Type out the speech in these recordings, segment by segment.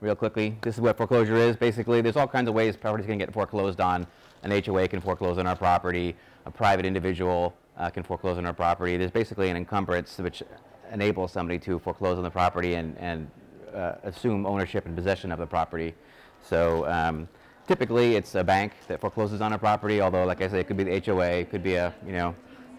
real quickly. This is what foreclosure is. Basically, there's all kinds of ways properties can get foreclosed on. An HOA can foreclose on our property. A private individual can foreclose on our property. There's basically an encumbrance which enables somebody to foreclose on the property and assume ownership and possession of the property. So typically, it's a bank that forecloses on a property. Although, like I say, it could be the HOA, it could be a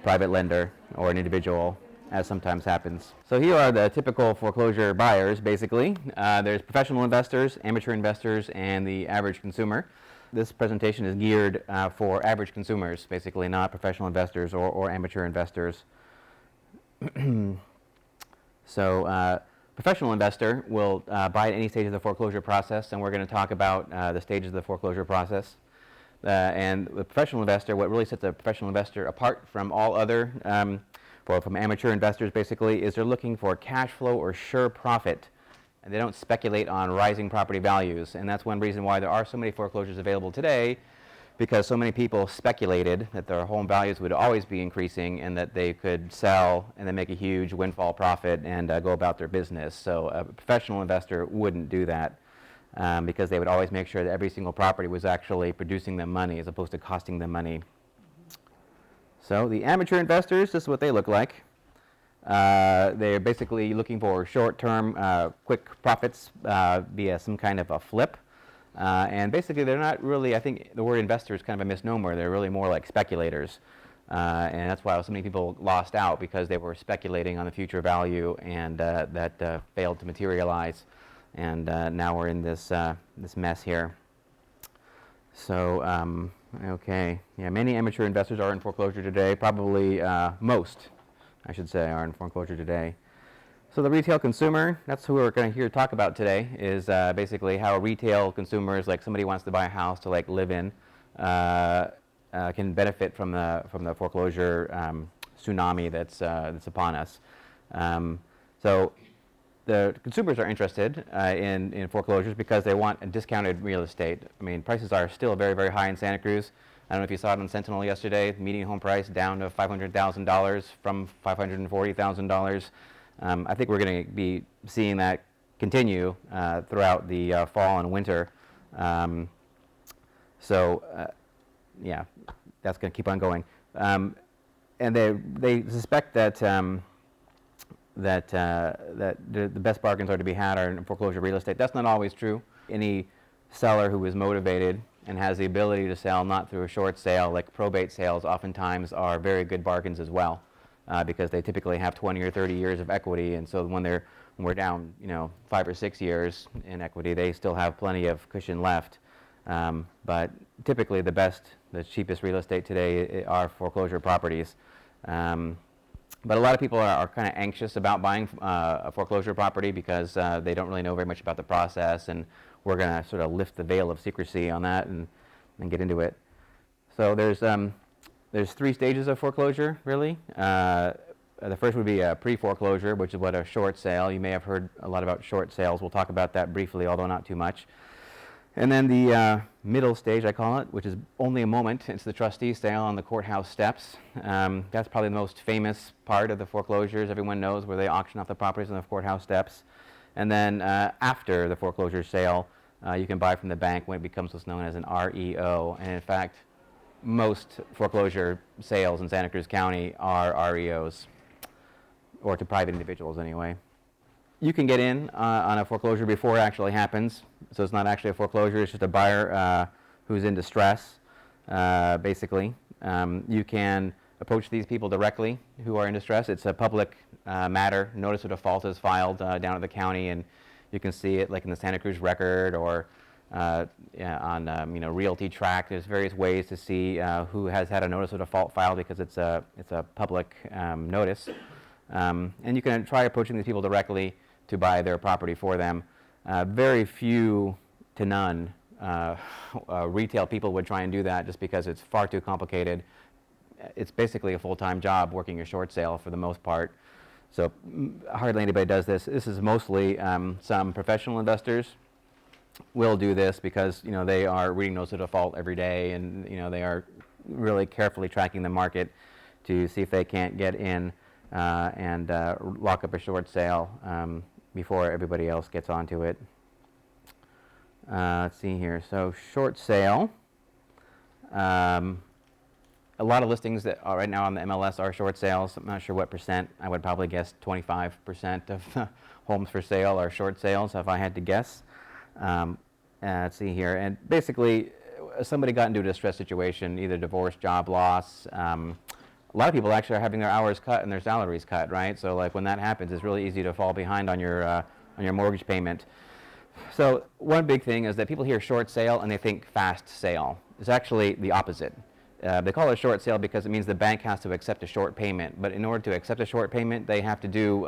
private lender or an individual, as sometimes happens. So here are the typical foreclosure buyers, basically. There's professional investors, amateur investors, and the average consumer. This presentation is geared for average consumers, basically, not professional investors or amateur investors. So professional investor will buy at any stage of the foreclosure process, and we're going to talk about the stages of the foreclosure process. And the professional investor, what really sets a professional investor apart from all other, from amateur investors basically, is they're looking for cash flow or sure profit. And they don't speculate on rising property values. And that's one reason why there are so many foreclosures available today, because so many people speculated that their home values would always be increasing and that they could sell and then make a huge windfall profit and go about their business. So a professional investor wouldn't do that. Because they would always make sure that every single property was actually producing them money as opposed to costing them money. So the amateur investors, this is what they look like. They're basically looking for short-term, quick profits via some kind of a flip. And basically they're not really, I think the word investor is kind of a misnomer. They're really more like speculators. And that's why so many people lost out, because they were speculating on the future value, and that failed to materialize. And now we're in this this mess here. So okay, yeah, many amateur investors are in foreclosure today. Probably most, I should say, are in foreclosure today. So the retail consumer, that's who we're going to hear talk about today. Is basically how retail consumers, like somebody wants to buy a house to like live in, can benefit from the foreclosure tsunami that's upon us. So the consumers are interested in foreclosures because they want a discounted real estate. I mean, prices are still very, very high in Santa Cruz. I don't know if you saw it on Sentinel yesterday. Median home price down to $500,000 from $540,000. I think we're going to be seeing that continue throughout the fall and winter. Yeah, that's going to keep on going. And they suspect that the best bargains are to be had are in foreclosure real estate. That's not always true. Any seller who is motivated and has the ability to sell not through a short sale, like probate sales, oftentimes are very good bargains as well, because they typically have 20 or 30 years of equity, and so when we're down, 5 or 6 years in equity, they still have plenty of cushion left. But typically, the cheapest real estate today are foreclosure properties. But a lot of people are kind of anxious about buying a foreclosure property because they don't really know very much about the process, and we're going to sort of lift the veil of secrecy on that and get into it. So there's 3 stages of foreclosure, really. The first would be a pre-foreclosure, which is what a short sale. You may have heard a lot about short sales. We'll talk about that briefly, although not too much. And then the middle stage, I call it, which is only a moment. It's the trustee sale on the courthouse steps. That's probably the most famous part of the foreclosures. Everyone knows where they auction off the properties on the courthouse steps. And then after the foreclosure sale, you can buy from the bank when it becomes what's known as an REO. And in fact, most foreclosure sales in Santa Cruz County are REOs, or to private individuals anyway. You can get in on a foreclosure before it actually happens. So it's not actually a foreclosure, it's just a buyer who's in distress, basically. You can approach these people directly who are in distress. It's a public matter. Notice of default is filed down at the county, and you can see it like in the Santa Cruz Record or on Realty Track. There's various ways to see who has had a notice of default filed, because it's a public notice. And you can try approaching these people directly to buy their property for them. Very few to none retail people would try and do that, just because it's far too complicated. It's basically a full-time job working a short sale for the most part. So hardly anybody does this. This is mostly some professional investors will do this because they are reading notice of default every day, and they are really carefully tracking the market to see if they can't get in and lock up a short sale before everybody else gets onto it. Let's see here. So short sale. A lot of listings that are right now on the MLS are short sales. I'm not sure what percent. I would probably guess 25% of the homes for sale are short sales, if I had to guess. Let's see here. And basically, somebody got into a distressed situation, either divorce, job loss. A lot of people actually are having their hours cut and their salaries cut, right? So like when that happens, it's really easy to fall behind on your mortgage payment. So one big thing is that people hear short sale and they think fast sale. It's actually the opposite. They call it a short sale because it means the bank has to accept a short payment. But in order to accept a short payment, they have to do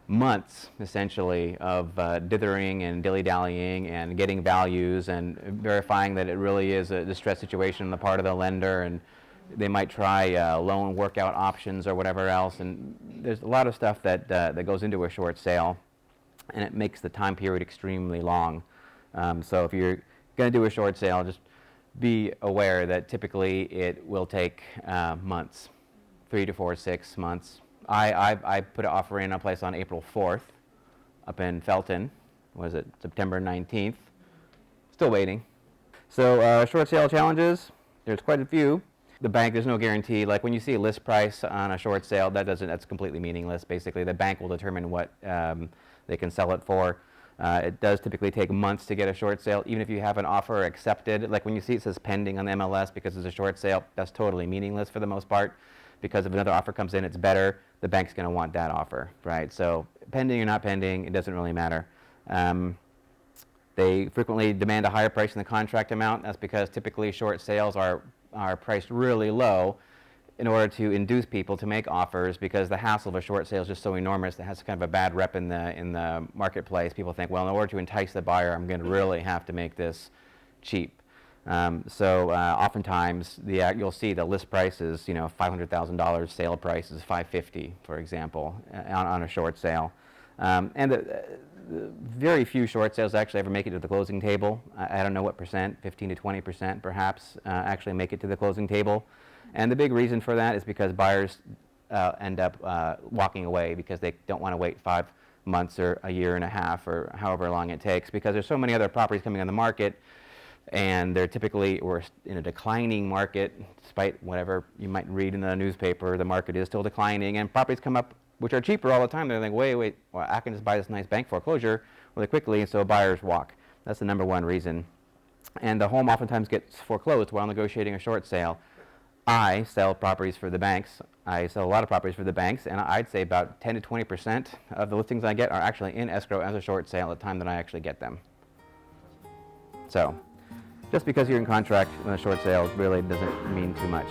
months, essentially, of dithering and dilly-dallying and getting values and verifying that it really is a distressed situation on the part of the lender. And they might try loan workout options or whatever else. And there's a lot of stuff that goes into a short sale, and it makes the time period extremely long. So if you're going to do a short sale, just be aware that typically it will take months, 3 to 4, 6 months. I put an offer in a place on April 4th up in Felton. Was it September 19th? Still waiting. So short sale challenges, there's quite a few. The bank, there's no guarantee. Like when you see a list price on a short sale, that's completely meaningless. Basically, the bank will determine what they can sell it for. It does typically take months to get a short sale, even if you have an offer accepted. Like when you see it says pending on the MLS because it's a short sale, that's totally meaningless for the most part, because if another offer comes in, it's better, the bank's going to want that offer, right? So pending or not pending, it doesn't really matter. They frequently demand a higher price than the contract amount. That's because typically short sales are priced really low in order to induce people to make offers, because the hassle of a short sale is just so enormous. It has kind of a bad rep in the marketplace. People think, well, in order to entice the buyer, I'm going to really have to make this cheap. So oftentimes you'll see the list price is $500,000, sale price is $550,000, for example, on a short sale. And the very few short sales actually ever make it to the closing table. I don't know what percent, 15 to 20% perhaps, actually make it to the closing table. And the big reason for that is because buyers end up walking away because they don't want to wait 5 months or a year and a half or however long it takes, because there's so many other properties coming on the market, and they're typically in a declining market. Despite whatever you might read in the newspaper, the market is still declining, and properties come up which are cheaper all the time. They're like, wait, well, I can just buy this nice bank foreclosure really quickly, and so buyers walk. That's the number one reason. And the home oftentimes gets foreclosed while negotiating a short sale. I sell properties for the banks. I sell a lot of properties for the banks, and I'd say about 10 to 20% of the listings I get are actually in escrow as a short sale at the time that I actually get them. So just because you're in contract on a short sale really doesn't mean too much.